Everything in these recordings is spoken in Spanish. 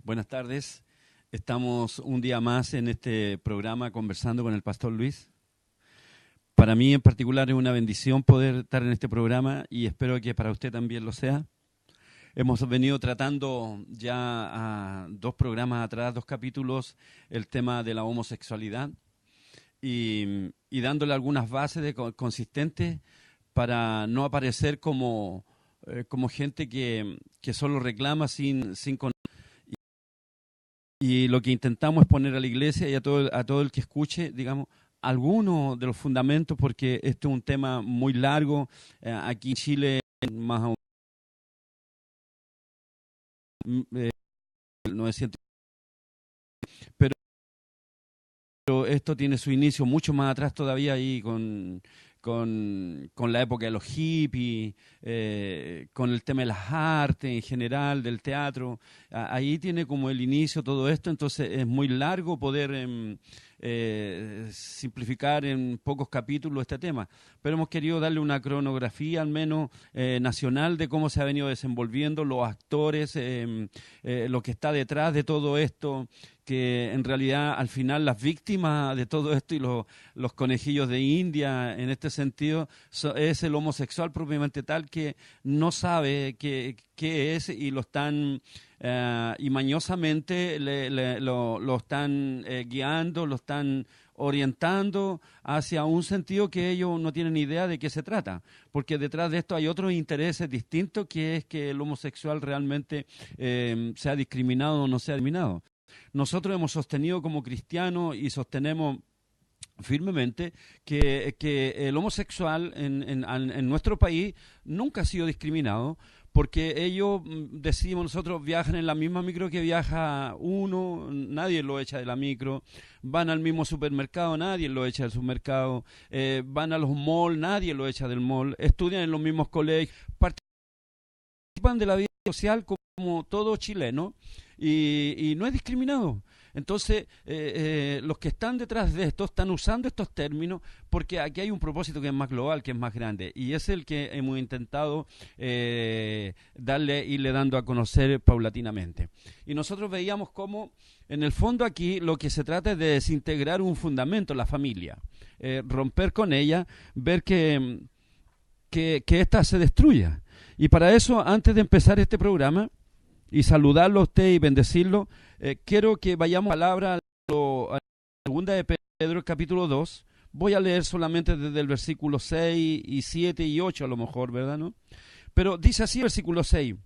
Buenas tardes. Estamos un día más en este programa conversando con el Pastor Luis. Para mí en particular es una bendición poder estar en este programa y espero que para usted también lo sea. Hemos venido tratando ya dos programas atrás, 2 capítulos, el tema de la homosexualidad y dándole algunas bases consistentes para no aparecer como gente que solo reclama sin conocer. Y lo que intentamos es poner a la iglesia y a todo el que escuche, digamos, algunos de los fundamentos, porque este es un tema muy largo. Aquí en Chile, más o menos 900, pero esto tiene su inicio mucho más atrás todavía ahí con la época de los hippies, con el tema de las artes en general, del teatro. Ahí tiene como el inicio todo esto, entonces es muy largo poder simplificar en pocos capítulos este tema. Pero hemos querido darle una cronografía al menos nacional de cómo se ha venido desenvolviendo, los actores, lo que está detrás de todo esto, que en realidad al final las víctimas de todo esto y los conejillos de India en este sentido es el homosexual propiamente tal, que no sabe qué es y lo están y mañosamente lo están guiando, lo están orientando hacia un sentido que ellos no tienen idea de qué se trata, porque detrás de esto hay otros intereses distintos, que es que el homosexual realmente sea discriminado o no sea discriminado. Nosotros hemos sostenido como cristianos y sostenemos firmemente que el homosexual en nuestro país nunca ha sido discriminado, porque ellos, decimos nosotros, viajan en la misma micro que viaja uno, nadie lo echa de la micro, van al mismo supermercado, nadie lo echa del supermercado, van a los malls, nadie lo echa del mall, estudian en los mismos colegios, participan de la vida social como todo chileno y no es discriminado. Entonces, los que están detrás de esto están usando estos términos porque aquí hay un propósito que es más global, que es más grande, y es el que hemos intentado irle dando a conocer paulatinamente. Y nosotros veíamos cómo, en el fondo aquí, lo que se trata es de desintegrar un fundamento, la familia, romper con ella, ver que ésta se destruya. Y para eso, antes de empezar este programa, y saludarlo a usted y bendecirlo, quiero que vayamos a la palabra a la segunda de Pedro, capítulo 2. Voy a leer solamente desde el versículo 6 y 7 y 8 a lo mejor, ¿verdad? ¿No? Pero dice así el versículo 6.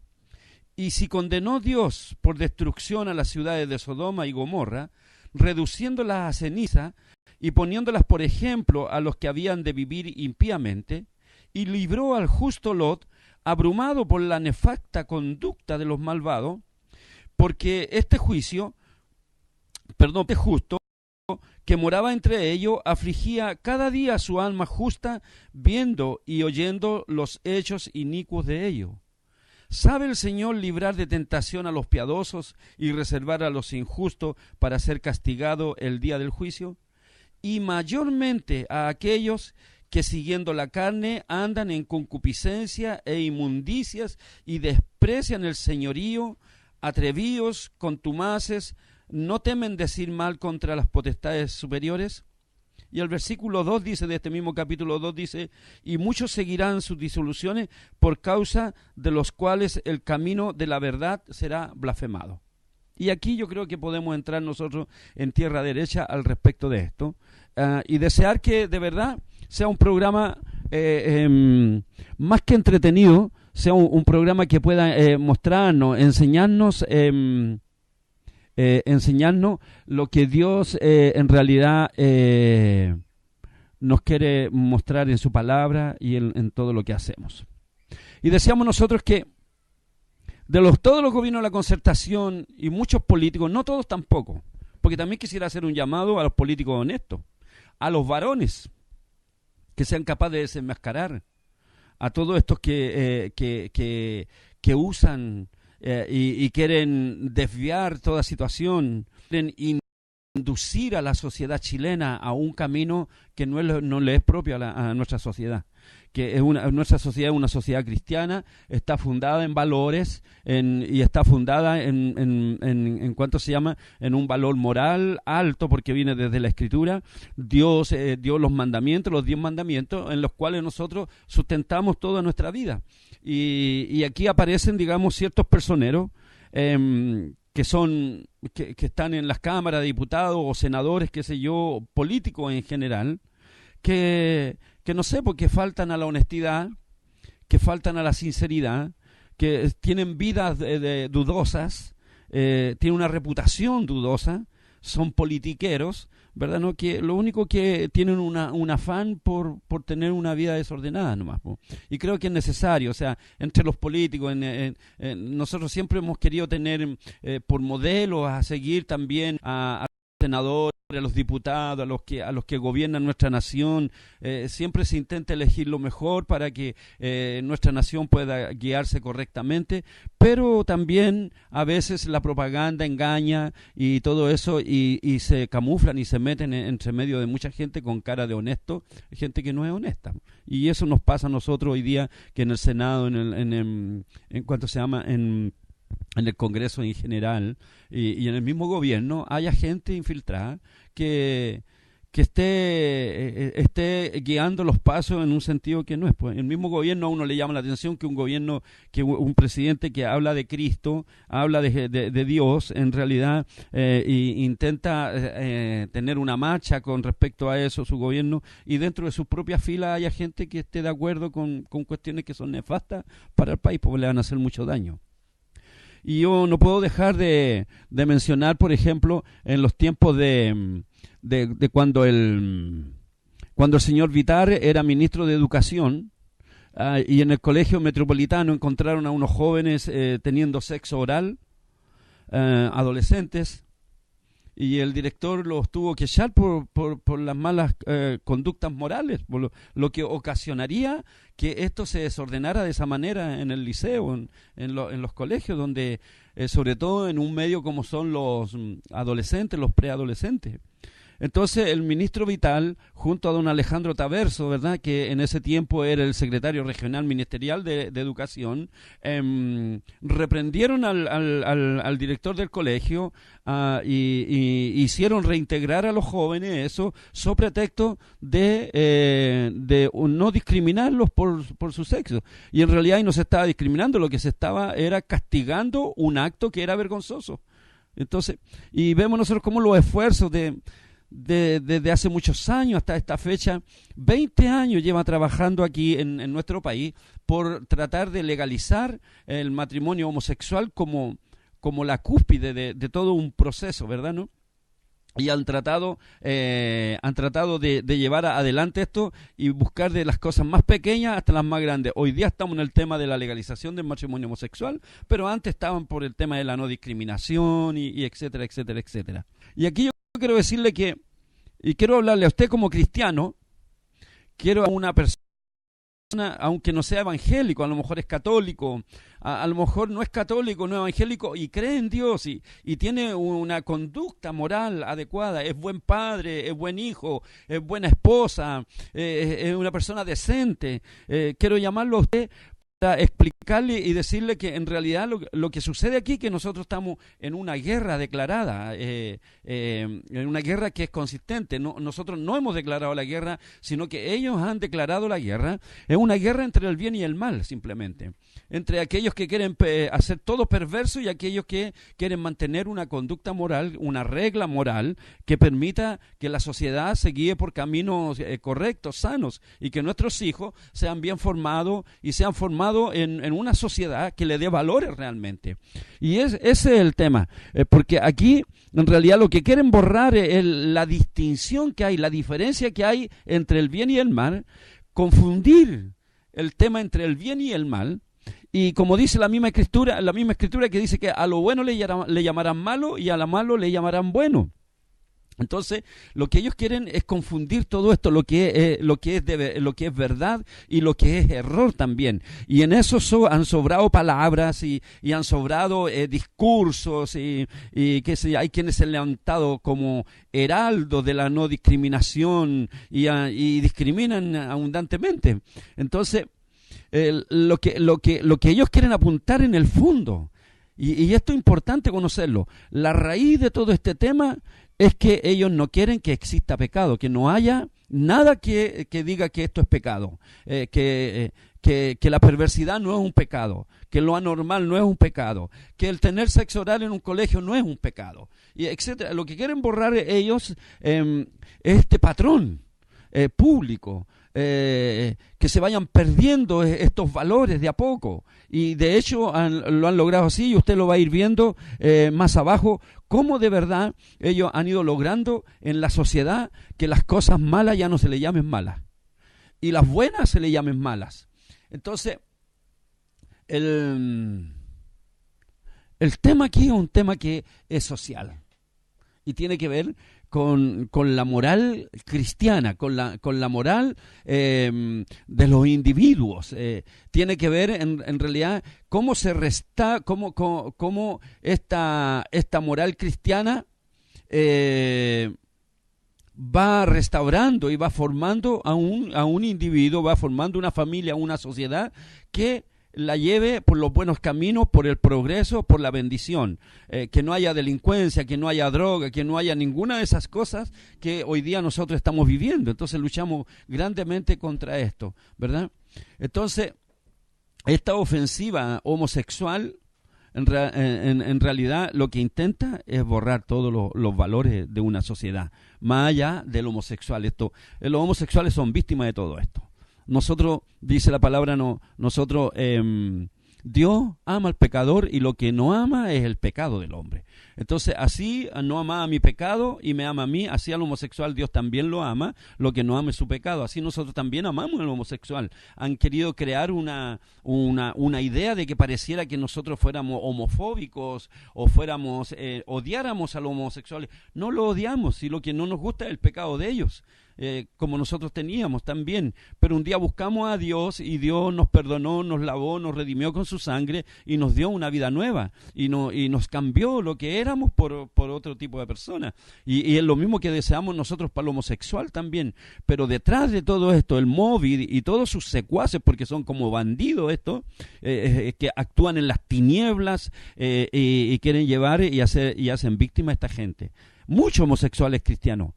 Y si condenó Dios por destrucción a las ciudades de Sodoma y Gomorra, reduciéndolas a ceniza y poniéndolas por ejemplo a los que habían de vivir impíamente, y libró al justo Lot, abrumado por la nefasta conducta de los malvados, porque este justo que moraba entre ellos afligía cada día su alma justa, viendo y oyendo los hechos inicuos de ellos. ¿Sabe el Señor librar de tentación a los piadosos y reservar a los injustos para ser castigado el día del juicio? Y mayormente a aquellos que siguiendo la carne andan en concupiscencia e inmundicias y desprecian el señorío, atrevidos, contumaces, no temen decir mal contra las potestades superiores. Y el versículo 2 dice, de este mismo capítulo 2 dice, y muchos seguirán sus disoluciones por causa de los cuales el camino de la verdad será blasfemado. Y aquí yo creo que podemos entrar nosotros en tierra derecha al respecto de esto, y desear que de verdad sea un programa más que entretenido, sea un programa que pueda mostrarnos, enseñarnos lo que Dios en realidad nos quiere mostrar en su palabra y en todo lo que hacemos. Y deseamos nosotros que todos los gobiernos de la concertación y muchos políticos, no todos tampoco, porque también quisiera hacer un llamado a los políticos honestos, a los varones, que sean capaces de desenmascarar a todos estos que usan y quieren desviar toda situación, quieren conducir a la sociedad chilena a un camino que no le es propio a nuestra sociedad. Que nuestra sociedad es una sociedad cristiana, está fundada en valores y está fundada en ¿cuánto se llama? En un valor moral alto, porque viene desde la Escritura. Dios dio los mandamientos, los 10 mandamientos, en los cuales nosotros sustentamos toda nuestra vida. Y aquí aparecen, digamos, ciertos personeros que están en las cámaras de diputados o senadores, qué sé yo, políticos en general, que no sé, porque faltan a la honestidad, que faltan a la sinceridad, que tienen vidas dudosas, tienen una reputación dudosa, son politiqueros, ¿verdad? ¿No? Que lo único que tienen un afán por tener una vida desordenada nomás, ¿no? Y creo que es necesario, o sea, entre los políticos, nosotros siempre hemos querido tener por modelos a seguir también a senadores, a los diputados, a los que gobiernan nuestra nación. Siempre se intenta elegir lo mejor para que nuestra nación pueda guiarse correctamente, pero también a veces la propaganda engaña y todo eso, y se camuflan y se meten entre medio de mucha gente con cara de honesto, gente que no es honesta. Y eso nos pasa a nosotros hoy día, que en el Senado, en ¿cuánto se llama? En el Congreso en general y en el mismo gobierno haya gente infiltrada que esté guiando los pasos en un sentido que no es. Pues el mismo gobierno, a uno le llama la atención que un presidente que habla de Cristo, habla de Dios, en realidad intenta tener una marcha con respecto a eso, su gobierno, y dentro de sus propias filas haya gente que esté de acuerdo con cuestiones que son nefastas para el país, porque le van a hacer mucho daño. Y yo no puedo dejar de mencionar, por ejemplo, en los tiempos de cuando el señor Vitar era ministro de Educación, y en el colegio metropolitano encontraron a unos jóvenes teniendo sexo oral, adolescentes, y el director los tuvo que echar por las malas conductas morales, por lo que ocasionaría que esto se desordenara de esa manera en el liceo, en los colegios, donde sobre todo en un medio como son los adolescentes, los preadolescentes. Entonces el ministro Vital, junto a don Alejandro Taverso, ¿verdad?, que en ese tiempo era el secretario regional ministerial de Educación, reprendieron al director del colegio y hicieron reintegrar a los jóvenes eso, sobre pretexto de no discriminarlos por su sexo. Y en realidad ahí no se estaba discriminando, lo que se estaba era castigando un acto que era vergonzoso. Entonces, y vemos nosotros cómo los esfuerzos desde hace muchos años hasta esta fecha, 20 años lleva trabajando aquí en nuestro país por tratar de legalizar el matrimonio homosexual como la cúspide de todo un proceso, ¿verdad, no? Y han tratado de llevar adelante esto y buscar de las cosas más pequeñas hasta las más grandes. Hoy día estamos en el tema de la legalización del matrimonio homosexual, pero antes estaban por el tema de la no discriminación y etcétera, etcétera, etcétera. Y aquí yo quiero decirle y quiero hablarle a usted como cristiano, quiero a una persona, aunque no sea evangélico, a lo mejor es católico, a lo mejor no es católico, no es evangélico, y cree en Dios y tiene una conducta moral adecuada, es buen padre, es buen hijo, es buena esposa, es una persona decente. Quiero llamarlo a usted para explicarle y decirle que en realidad lo que sucede aquí es que nosotros estamos en una guerra declarada, en una guerra que es consistente. Nosotros no hemos declarado la guerra, sino que ellos han declarado la guerra. Es una guerra entre el bien y el mal, simplemente. Entre aquellos que quieren hacer todo perverso y aquellos que quieren mantener una conducta moral, una regla moral que permita que la sociedad se guíe por caminos correctos, sanos, y que nuestros hijos sean bien formados y sean formados en una sociedad que le dé valores realmente. Y ese es el tema, porque aquí en realidad lo que quieren borrar es la distinción que hay, la diferencia que hay entre el bien y el mal, confundir el tema entre el bien y el mal. Y como dice la misma escritura que dice que a lo bueno le llamarán malo y a lo malo le llamarán bueno. Entonces, lo que ellos quieren es confundir todo esto, lo que es verdad y lo que es error también. Y en eso han sobrado palabras y han sobrado discursos y que hay quienes se han levantado como heraldos de la no discriminación y discriminan abundantemente. Entonces, lo que ellos quieren apuntar en el fondo, y esto es importante conocerlo, la raíz de todo este tema es que ellos no quieren que exista pecado, que no haya nada que diga que esto es pecado, que la perversidad no es un pecado, que lo anormal no es un pecado, que el tener sexo oral en un colegio no es un pecado, y etcétera. Lo que quieren borrar ellos es este patrón público, que se vayan perdiendo estos valores de a poco, y de hecho lo han logrado así, y usted lo va a ir viendo más abajo, cómo de verdad ellos han ido logrando en la sociedad que las cosas malas ya no se le llamen malas, y las buenas se le llamen malas. Entonces, el tema aquí es un tema que es social, y tiene que ver con la moral cristiana, con la moral de los individuos. Tiene que ver en realidad cómo se resta, cómo esta moral cristiana va restaurando y va formando a un individuo, va formando una familia, una sociedad que la lleve por los buenos caminos, por el progreso, por la bendición, que no haya delincuencia, que no haya droga, que no haya ninguna de esas cosas que hoy día nosotros estamos viviendo. Entonces luchamos grandemente contra esto, ¿verdad? Entonces, esta ofensiva homosexual en realidad lo que intenta es borrar todos los valores de una sociedad, más allá del homosexual. Los homosexuales son víctimas de todo esto. Nosotros, dice la palabra, Dios ama al pecador y lo que no ama es el pecado del hombre. Entonces, así no ama a mi pecado y me ama a mí, así al homosexual Dios también lo ama, lo que no ama es su pecado. Así nosotros también amamos al homosexual. Han querido crear una idea de que pareciera que nosotros fuéramos homofóbicos o odiáramos a los homosexuales. No lo odiamos, si lo que no nos gusta es el pecado de ellos. Como nosotros teníamos también, pero un día buscamos a Dios y Dios nos perdonó, nos lavó, nos redimió con su sangre y nos dio una vida nueva y nos cambió lo que éramos por otro tipo de personas, y es lo mismo que deseamos nosotros para el homosexual también. Pero detrás de todo esto, el móvil y todos sus secuaces, porque son como bandidos estos, que actúan en las tinieblas y quieren llevar y hacen víctima a esta gente. Muchos homosexuales cristianos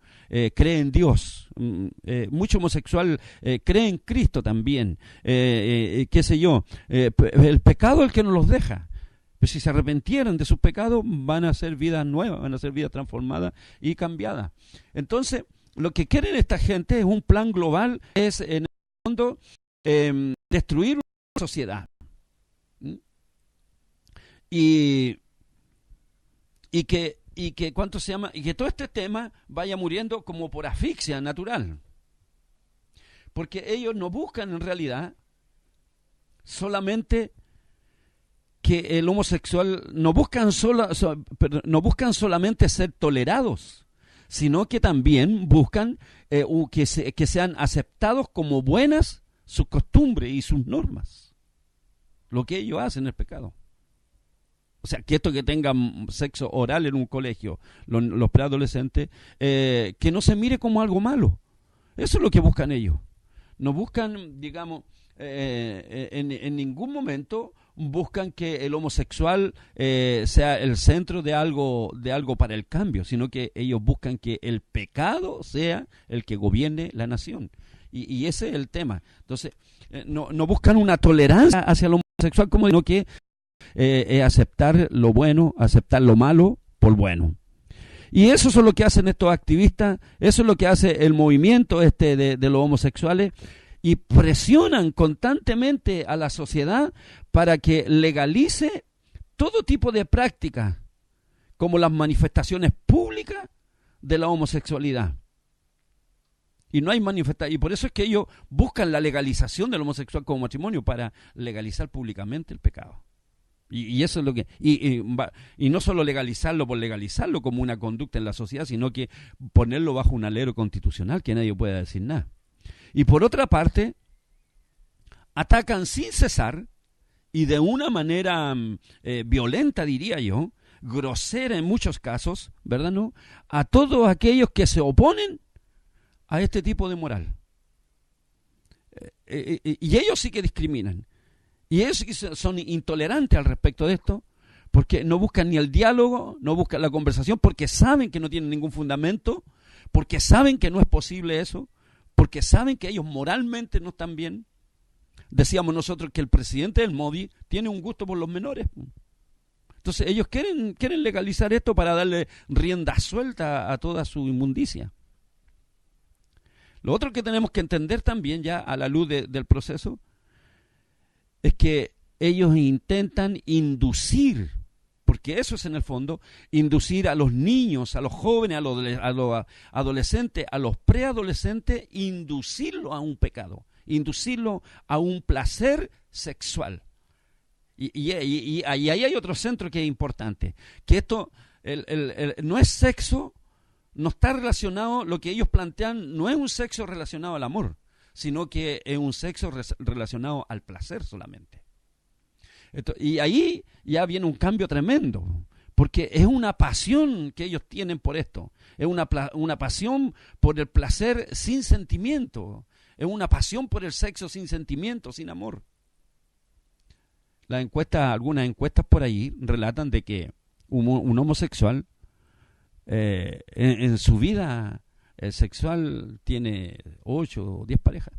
creen en Dios, mucho homosexual cree en Cristo también, qué sé yo, el pecado es el que nos los deja. Pero si se arrepintieran de sus pecados, van a hacer vidas nuevas, van a hacer vidas transformadas y cambiadas. Entonces, lo que quieren esta gente es un plan global, es en el fondo destruir una sociedad. Y que ¿cuánto se llama? Y que todo este tema vaya muriendo como por asfixia natural. Porque ellos no buscan en realidad solamente que el homosexual, no buscan solamente ser tolerados, sino que también buscan que sean aceptados como buenas sus costumbres y sus normas. Lo que ellos hacen es pecado. O sea, que esto que tengan sexo oral en un colegio, los preadolescentes, que no se mire como algo malo. Eso es lo que buscan ellos. No buscan, digamos, en ningún momento buscan que el homosexual sea el centro de algo para el cambio, sino que ellos buscan que el pecado sea el que gobierne la nación. Y ese es el tema. Entonces, no buscan una tolerancia hacia el homosexual, como sino que aceptar lo bueno, aceptar lo malo por bueno. Y eso es lo que hacen estos activistas, eso es lo que hace el movimiento de los homosexuales, y presionan constantemente a la sociedad para que legalice todo tipo de prácticas, como las manifestaciones públicas de la homosexualidad. Y no hay manifestación, y por eso es que ellos buscan la legalización del homosexual como matrimonio, para legalizar públicamente el pecado. Y eso es lo que... Y no solo legalizarlo por legalizarlo como una conducta en la sociedad, sino que ponerlo bajo un alero constitucional que nadie pueda decir nada. Y por otra parte, atacan sin cesar y de una manera violenta, diría yo, grosera en muchos casos, ¿verdad? ¿No? A todos aquellos que se oponen a este tipo de moral. Y ellos sí que discriminan. Y ellos sí que son intolerantes al respecto de esto, porque no buscan ni el diálogo, no buscan la conversación, porque saben que no tienen ningún fundamento, porque saben que no es posible eso, porque saben que ellos moralmente no están bien. Decíamos nosotros que el presidente del MODI tiene un gusto por los menores. Entonces ellos quieren legalizar esto para darle rienda suelta a toda su inmundicia. Lo otro que tenemos que entender también ya a la luz del proceso es que ellos intentan inducir, porque eso es en el fondo, inducir a los niños, a los jóvenes, a los adolescentes, a los preadolescentes, inducirlo a un pecado, inducirlo a un placer sexual. Y ahí hay otro centro que es importante, que esto no es sexo, no está relacionado, lo que ellos plantean no es un sexo relacionado al amor, sino que es un sexo relacionado al placer solamente. Y ahí ya viene un cambio tremendo, porque es una pasión que ellos tienen por esto, es una pasión por el placer sin sentimiento, es una pasión por el sexo sin sentimiento, sin amor. Algunas encuestas por ahí relatan de que un homosexual en su vida sexual tiene 8 o 10 parejas.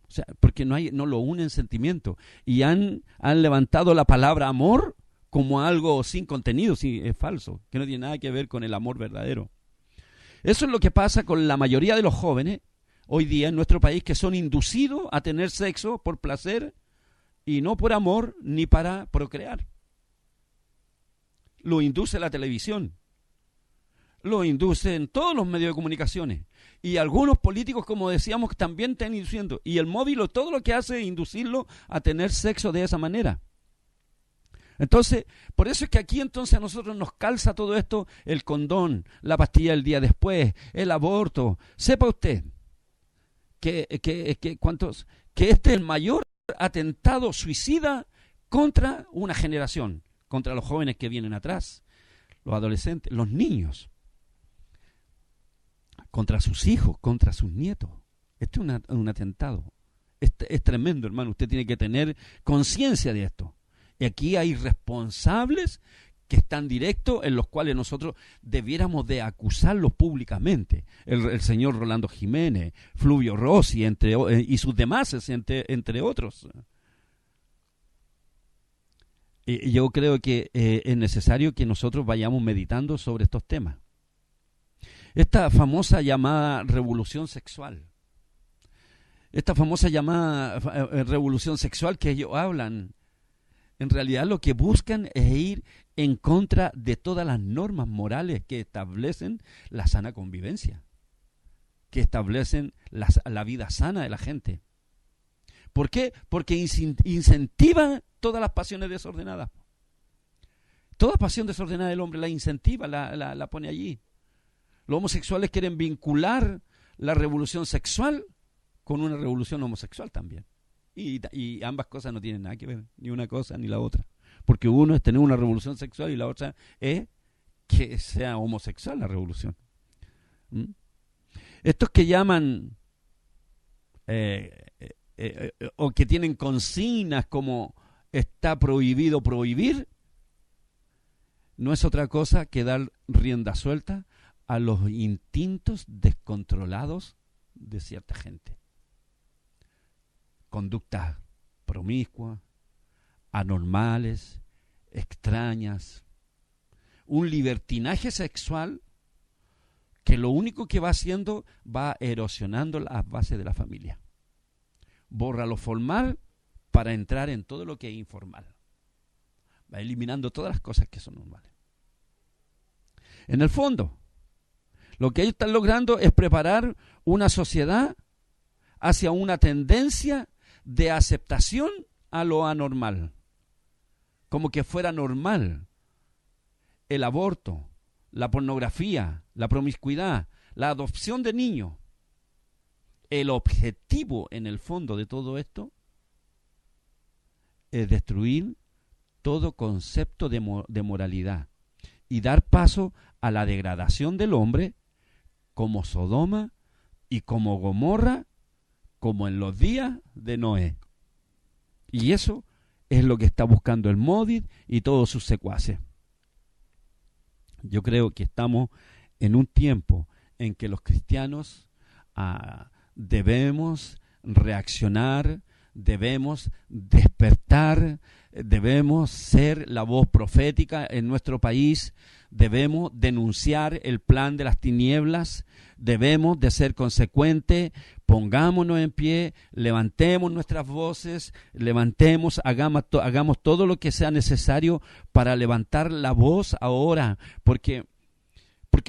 O sea, porque no lo unen sentimientos. Y han levantado la palabra amor como algo sin contenido, es falso, que no tiene nada que ver con el amor verdadero. Eso es lo que pasa con la mayoría de los jóvenes hoy día en nuestro país, que son inducidos a tener sexo por placer y no por amor ni para procrear. Lo induce la televisión, lo inducen todos los medios de comunicaciones, y algunos políticos, como decíamos, también están induciendo, y el móvil todo lo que hace es inducirlo a tener sexo de esa manera. Entonces, por eso es que aquí entonces a nosotros nos calza todo esto, el condón, la pastilla del día después, el aborto. Sepa usted que este es el mayor atentado suicida contra una generación, contra los jóvenes que vienen atrás, los adolescentes, los niños, contra sus hijos, contra sus nietos. Este es un atentado. Es tremendo, hermano. Usted tiene que tener conciencia de esto. Y aquí hay responsables que están directos, en los cuales nosotros debiéramos de acusarlos públicamente. El señor Rolando Jiménez, Fluvio Rossi, y sus demás, entre otros. Y yo creo que es necesario que nosotros vayamos meditando sobre estos temas. Esta famosa llamada revolución sexual, que ellos hablan, en realidad lo que buscan es ir en contra de todas las normas morales que establecen la sana convivencia, que establecen la vida sana de la gente. ¿Por qué? Porque incentiva todas las pasiones desordenadas. Toda pasión desordenada del hombre la incentiva, la pone allí. Los homosexuales quieren vincular la revolución sexual con una revolución homosexual también. Y ambas cosas no tienen nada que ver, ni una cosa ni la otra. Porque uno es tener una revolución sexual y la otra es que sea homosexual la revolución. Estos que llaman o que tienen consignas como está prohibido prohibir, no es otra cosa que dar rienda suelta a los instintos descontrolados de cierta gente. Conductas promiscuas, anormales, extrañas, un libertinaje sexual que lo único que va haciendo va erosionando las bases de la familia. Borra lo formal para entrar en todo lo que es informal. Va eliminando todas las cosas que son normales. En el fondo, lo que ellos están logrando es preparar una sociedad hacia una tendencia de aceptación a lo anormal. como que fuera normal el aborto, la pornografía, la promiscuidad, la adopción de niños. El objetivo en el fondo de todo esto es destruir todo concepto de moralidad y dar paso a la degradación del hombre como Sodoma y como Gomorra, como en los días de Noé. Y eso es lo que está buscando el Módid y todos sus secuaces. Yo creo que estamos en un tiempo en que los cristianos debemos reaccionar, debemos despertar, debemos ser la voz profética en nuestro país, debemos denunciar el plan de las tinieblas, debemos de ser consecuentes, pongámonos en pie, levantemos nuestras voces, hagamos todo lo que sea necesario para levantar la voz ahora, porque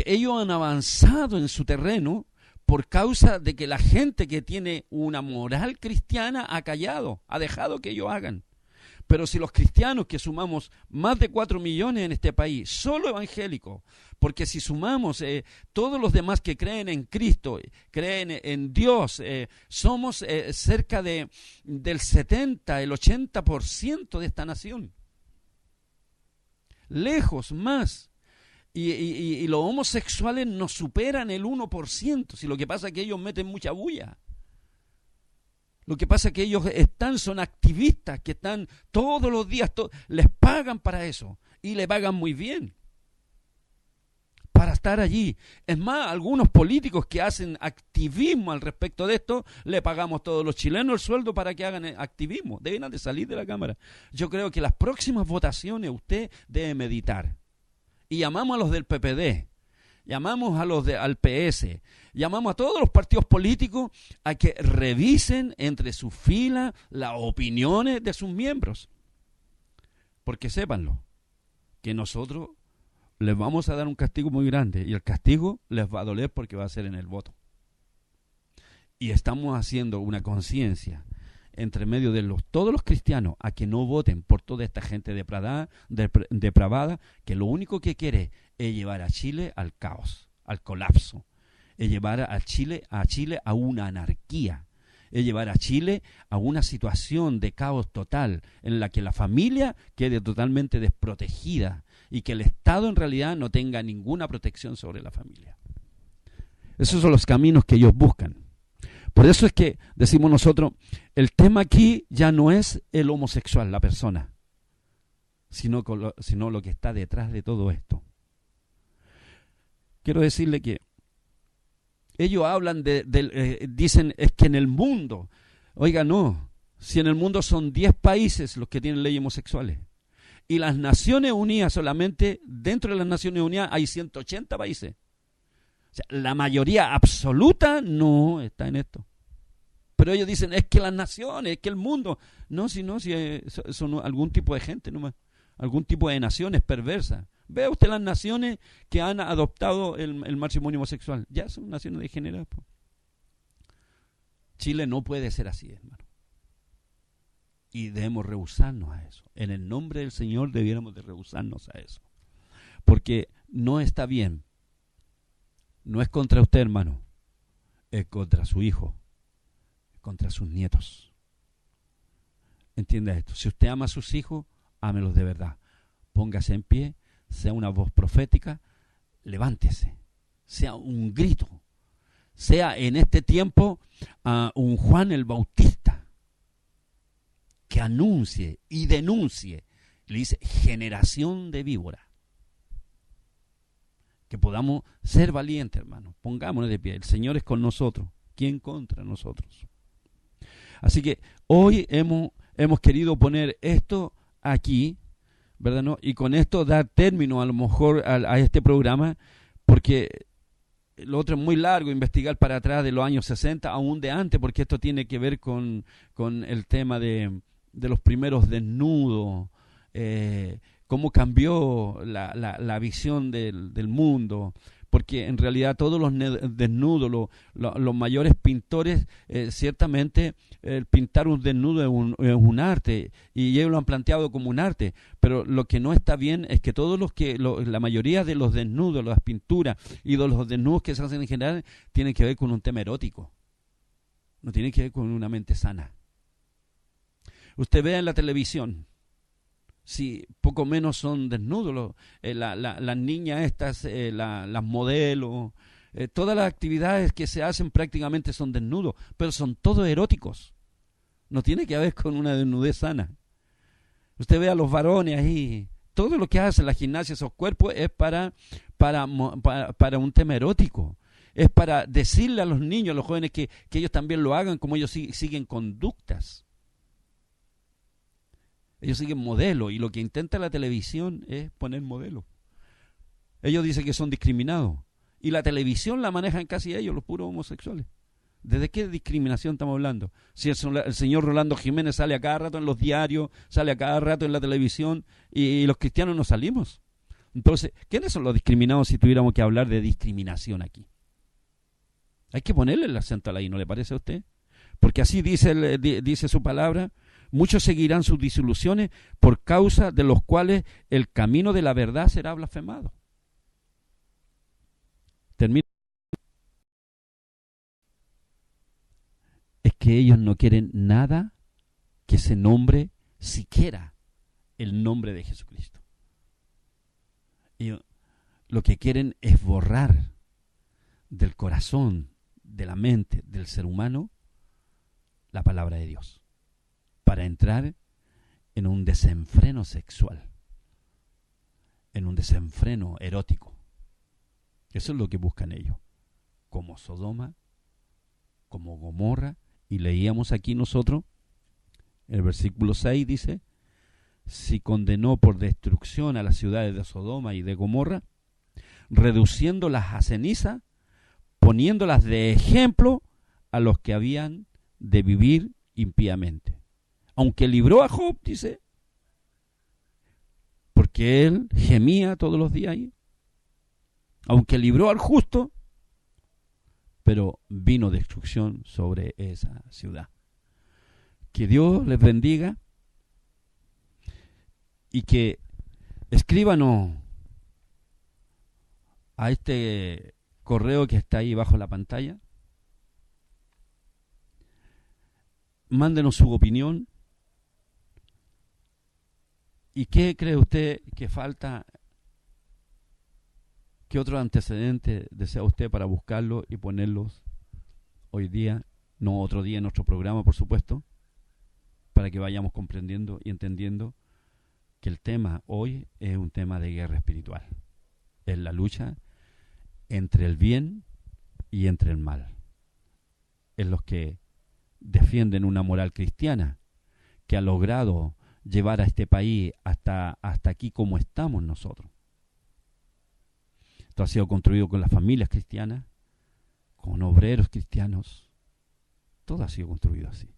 ellos han avanzado en su terreno por causa de que la gente que tiene una moral cristiana ha callado, ha dejado que ellos hagan. Pero si los cristianos, que sumamos más de 4 millones en este país, solo evangélicos, porque si sumamos todos los demás que creen en Cristo, creen en Dios, somos cerca del 70, el 80% de esta nación. Lejos más. Y los homosexuales nos superan el 1%, si lo que pasa es que ellos meten mucha bulla. Lo que pasa es que ellos son activistas, que están todos los días, les pagan para eso, y le pagan muy bien, para estar allí. Es más, algunos políticos que hacen activismo al respecto de esto, le pagamos todos los chilenos el sueldo para que hagan activismo. Deben de salir de la Cámara. Yo creo que las próximas votaciones usted debe meditar. Y llamamos a los del PPD, llamamos a los al PS, llamamos a todos los partidos políticos a que revisen entre sus filas las opiniones de sus miembros. Porque sépanlo, que nosotros les vamos a dar un castigo muy grande y el castigo les va a doler porque va a ser en el voto. Y estamos haciendo una conciencia entre medio de todos los cristianos a que no voten por toda esta gente depravada, que lo único que quiere es llevar a Chile al caos, al colapso, es llevar a Chile a una anarquía, es llevar a Chile a una situación de caos total en la que la familia quede totalmente desprotegida y que el Estado en realidad no tenga ninguna protección sobre la familia. Esos son los caminos que ellos buscan. Por eso es que decimos nosotros, el tema aquí ya no es el homosexual, la persona, sino lo que está detrás de todo esto. Quiero decirle que ellos hablan dicen, es que en el mundo, oiga, no, si en el mundo son 10 países los que tienen leyes homosexuales, y las Naciones Unidas solamente, dentro de las Naciones Unidas hay 180 países. O sea, la mayoría absoluta no está en esto. Pero ellos dicen, es que las naciones, es que el mundo. No, si son algún tipo de gente nomás, algún tipo de naciones perversas. Vea usted las naciones que han adoptado el matrimonio homosexual. Ya son naciones degeneradas. Chile no puede ser así, hermano. Y debemos rehusarnos a eso. En el nombre del Señor debiéramos de rehusarnos a eso. Porque no está bien. No es contra usted, hermano. Es contra su hijo. Es contra sus nietos. Entienda esto. Si usted ama a sus hijos, ámelos de verdad. Póngase en pie, sea una voz profética, levántese. Sea un grito. Sea en este tiempo un Juan el Bautista que anuncie y denuncie. Le dice, generación de víboras. Que podamos ser valientes, hermano. Pongámonos de pie. El Señor es con nosotros. ¿Quién contra nosotros? Así que hoy hemos querido poner esto aquí, ¿verdad? ¿No? Y con esto dar término a lo mejor a este programa, porque lo otro es muy largo, investigar para atrás de los años 60, aún de antes, porque esto tiene que ver con el tema de los primeros desnudos, cómo cambió la visión del mundo, porque en realidad todos los desnudos, los mayores pintores, ciertamente pintar un desnudo es un arte, y ellos lo han planteado como un arte, pero lo que no está bien es que la mayoría de los desnudos, las pinturas y de los desnudos que se hacen en general tienen que ver con un tema erótico, no tienen que ver con una mente sana. Usted ve en la televisión, sí, poco menos son desnudos, las niñas estas, las modelos, todas las actividades que se hacen prácticamente son desnudos, pero son todos eróticos. No tiene que ver con una desnudez sana. Usted ve a los varones ahí, todo lo que hacen la gimnasia, esos cuerpos, es para un tema erótico. Es para decirle a los niños, a los jóvenes, que ellos también lo hagan, como ellos siguen conductas. Ellos siguen modelos, y lo que intenta la televisión es poner modelos. Ellos dicen que son discriminados, y la televisión la manejan casi ellos, los puros homosexuales. ¿Desde qué discriminación estamos hablando? Si el señor Rolando Jiménez sale a cada rato en los diarios, sale a cada rato en la televisión, y los cristianos no salimos. Entonces, ¿quiénes son los discriminados si tuviéramos que hablar de discriminación aquí? Hay que ponerle el acento ahí, ¿no le parece a usted? Porque así dice su palabra: muchos seguirán sus disoluciones, por causa de los cuales el camino de la verdad será blasfemado. Termino. Es que ellos no quieren nada que se nombre siquiera el nombre de Jesucristo. Ellos lo que quieren es borrar del corazón, de la mente del ser humano, la palabra de Dios, para entrar en un desenfreno sexual, en un desenfreno erótico. Eso es lo que buscan ellos, como Sodoma, como Gomorra. Y leíamos aquí nosotros, el versículo 6 dice: si condenó por destrucción a las ciudades de Sodoma y de Gomorra, reduciéndolas a ceniza, poniéndolas de ejemplo a los que habían de vivir impíamente. Aunque libró a Job, dice, porque él gemía todos los días ahí. Aunque libró al justo, pero vino destrucción sobre esa ciudad. Que Dios les bendiga, y que escríbanos a este correo que está ahí bajo la pantalla. Mándenos su opinión. ¿Y qué cree usted que falta? ¿Qué otro antecedente desea usted para buscarlo y ponerlos hoy día, no otro día en nuestro programa, por supuesto, para que vayamos comprendiendo y entendiendo que el tema hoy es un tema de guerra espiritual? Es la lucha entre el bien y entre el mal. Es los que defienden una moral cristiana que ha logrado llevar a este país hasta aquí como estamos nosotros. Esto ha sido construido con las familias cristianas, con obreros cristianos. Todo ha sido construido así.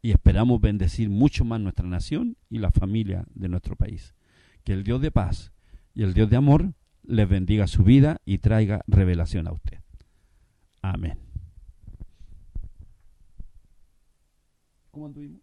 Y esperamos bendecir mucho más nuestra nación y la familia de nuestro país. Que el Dios de paz y el Dios de amor les bendiga su vida y traiga revelación a usted. Amén. ¿Cómo anduvimos?